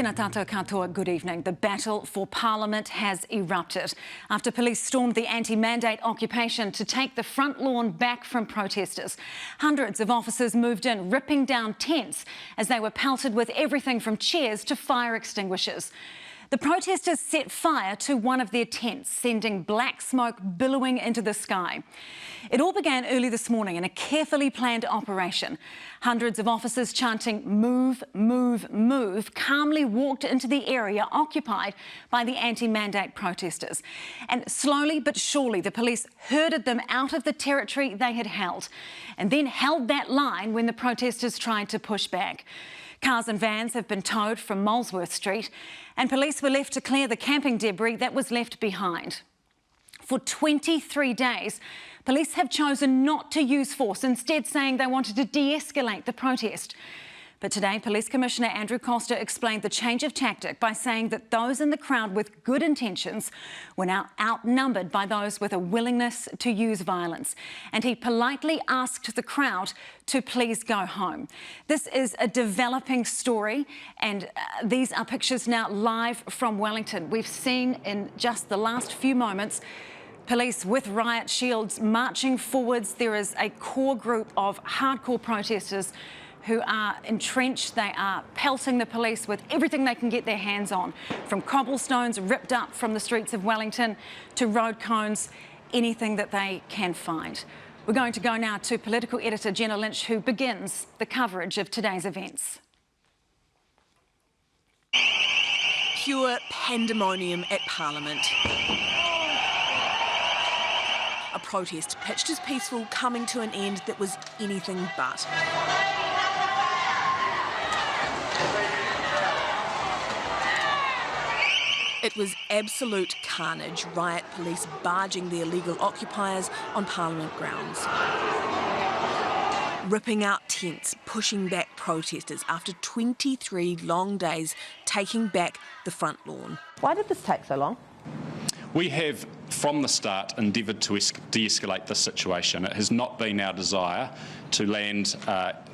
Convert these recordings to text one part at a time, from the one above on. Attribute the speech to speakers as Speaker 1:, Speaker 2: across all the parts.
Speaker 1: Tēnā tātou katoa, good evening. The battle for Parliament has erupted after police stormed the anti-mandate occupation to take the front lawn back from protesters. Hundreds of officers moved in, ripping down tents as they were pelted with everything from chairs to fire extinguishers. The protesters set fire to one of their tents, sending black smoke billowing into the sky. It all began early this morning in a carefully planned operation. Hundreds of officers chanting "Move, move, move" calmly walked into the area occupied by the anti-mandate protesters. And slowly but surely the police herded them out of the territory they had held, and then held that line when the protesters tried to push back. Cars and vans have been towed from Molesworth Street, and police were left to clear the camping debris that was left behind. For 23 days, police have chosen not to use force, instead saying they wanted to de-escalate the protest. But today, Police Commissioner Andrew Costa explained the change of tactic by saying that those in the crowd with good intentions were now outnumbered by those with a willingness to use violence. And he politely asked the crowd to please go home. This is a developing story, and these are pictures now live from Wellington. We've seen in just the last few moments police with riot shields marching forwards. There is a core group of hardcore protesters who are entrenched. They are pelting the police with everything they can get their hands on, from cobblestones ripped up from the streets of Wellington to road cones, anything that they can find. We're going to go now to political editor Jenna Lynch, who begins the coverage of today's events.
Speaker 2: Pure pandemonium at Parliament. A protest pitched as peaceful coming to an end that was anything but. It was absolute carnage, riot police barging the illegal occupiers on Parliament grounds. Ripping out tents, pushing back protesters after 23 long days, taking back the front lawn.
Speaker 3: Why did this take so long?
Speaker 4: We have, from the start, endeavoured to de-escalate this situation. It has not been our desire to land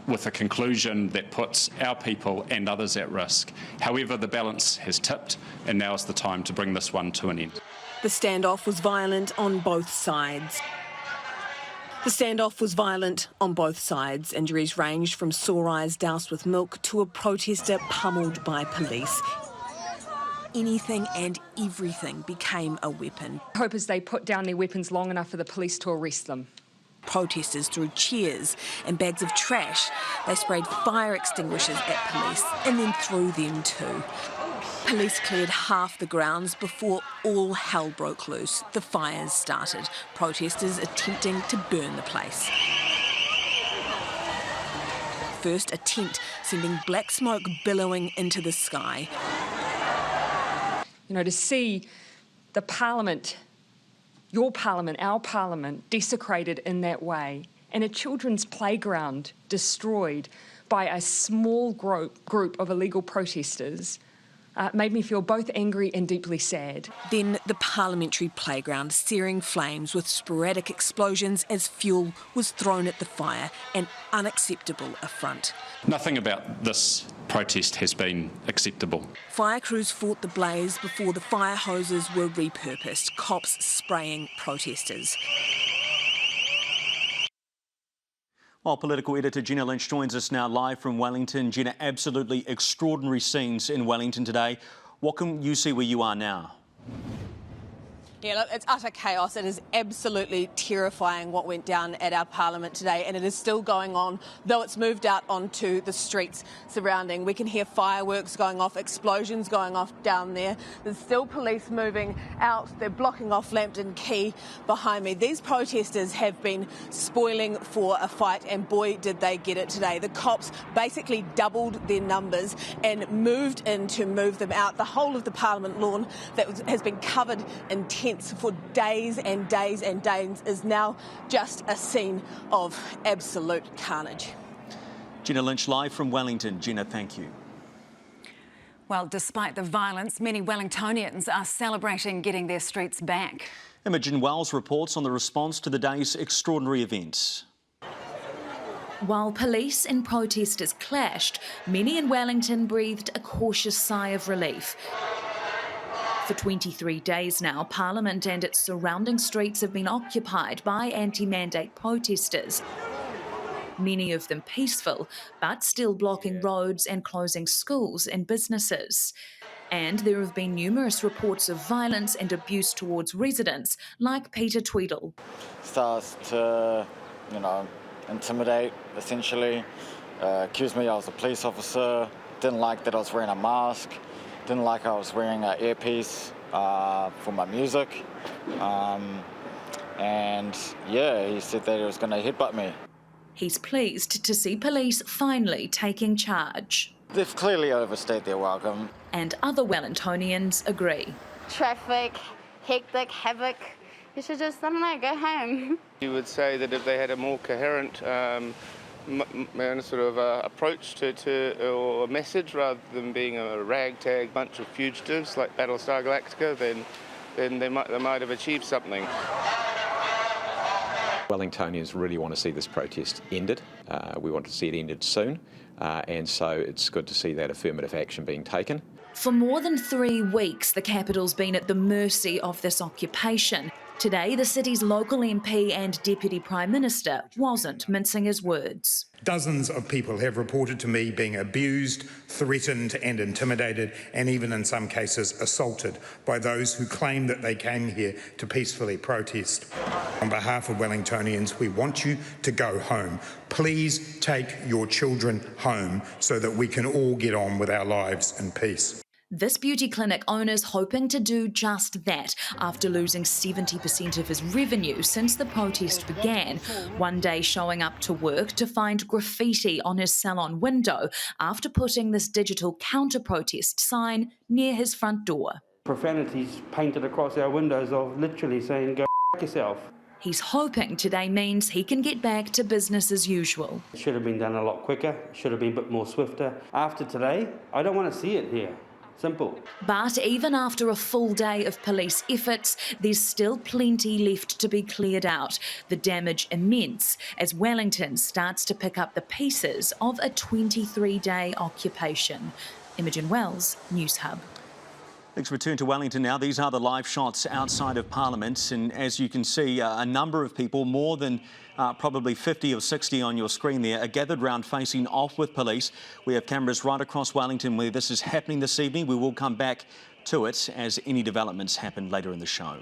Speaker 4: with a conclusion that puts our people and others at risk. However, the balance has tipped, and now is the time to bring this one to an end.
Speaker 2: The standoff was violent on both sides. Injuries ranged from sore eyes doused with milk to a protester pummeled by police. Anything and everything became a weapon.
Speaker 5: I hope as they put down their weapons long enough for the police to arrest them.
Speaker 2: Protesters threw chairs and bags of trash. They sprayed fire extinguishers at police and then threw them too. Police cleared half the grounds before all hell broke loose. The fires started, protesters attempting to burn the place. First, a tent sending black smoke billowing into the sky.
Speaker 5: You know, to see the Parliament, your Parliament, our Parliament, desecrated in that way, and a children's playground destroyed by a small group of illegal protesters, made me feel both angry and deeply sad.
Speaker 2: Then the parliamentary playground, searing flames with sporadic explosions as fuel was thrown at the fire, an unacceptable affront.
Speaker 4: Nothing about this protest has been acceptable.
Speaker 2: Fire crews fought the blaze before the fire hoses were repurposed, cops spraying protesters.
Speaker 6: While political editor Jenna Lynch joins us now live from Wellington. Jenna, absolutely extraordinary scenes in Wellington today. What can you see where you are now?
Speaker 7: Yeah, look, it's utter chaos. It is absolutely terrifying what went down at our Parliament today, and it is still going on, though it's moved out onto the streets surrounding. We can hear fireworks going off, explosions going off down there. There's still police moving out. They're blocking off Lambton Quay behind me. These protesters have been spoiling for a fight, and boy, did they get it today. The cops basically doubled their numbers and moved in to move them out. The whole of the Parliament lawn that has been covered in tents for days and days and days is now just a scene of absolute carnage.
Speaker 6: Jenna Lynch live from Wellington. Jenna, thank you.
Speaker 1: Well, despite the violence, many Wellingtonians are celebrating getting their streets back.
Speaker 6: Imogen Wells reports on the response to the day's extraordinary events.
Speaker 3: While police and protesters clashed, many in Wellington breathed a cautious sigh of relief. For 23 days now, Parliament and its surrounding streets have been occupied by anti-mandate protesters. Many of them peaceful, but still blocking roads and closing schools and businesses. And there have been numerous reports of violence and abuse towards residents, like Peter Tweedle.
Speaker 8: Starts to, intimidate, essentially. Accused me I was a police officer, didn't like that I was wearing a mask, didn't like I was wearing an earpiece for my music. And yeah, he said that he was going to headbutt me.
Speaker 3: He's pleased to see police finally taking charge.
Speaker 8: They've clearly overstayed their welcome.
Speaker 3: And other Wellingtonians agree.
Speaker 9: Traffic, hectic, havoc. You should just, go home.
Speaker 10: You would say that if they had a more coherent approach to or a message rather than being a ragtag bunch of fugitives like Battlestar Galactica, then they might have achieved something.
Speaker 11: Wellingtonians really want to see this protest ended. We want to see it ended soon, and so it's good to see that affirmative action being taken.
Speaker 3: For more than 3 weeks, the capital's been at the mercy of this occupation. Today, the city's local MP and Deputy Prime Minister wasn't mincing his words.
Speaker 12: Dozens of people have reported to me being abused, threatened and intimidated, and even in some cases assaulted by those who claim that they came here to peacefully protest. On behalf of Wellingtonians, we want you to go home. Please take your children home so that we can all get on with our lives in peace.
Speaker 3: This beauty clinic owner's hoping to do just that after losing 70% of his revenue since the protest began, one day showing up to work to find graffiti on his salon window after putting this digital counter-protest sign near his front door.
Speaker 13: Profanities painted across our windows of literally saying, "Go f*** yourself."
Speaker 3: He's hoping today means he can get back to business as usual.
Speaker 13: It should have been done a lot quicker, should have been a bit more swifter. After today, I don't want to see it here. Simple.
Speaker 3: But even after a full day of police efforts, there's still plenty left to be cleared out. The damage immense as Wellington starts to pick up the pieces of a 23-day occupation. Imogen Wells, Newshub.
Speaker 6: Let's return to Wellington now. These are the live shots outside of Parliament, and as you can see, a number of people, more than probably 50 or 60 on your screen there, are gathered round facing off with police. We have cameras right across Wellington where this is happening this evening. We will come back to it as any developments happen later in the show.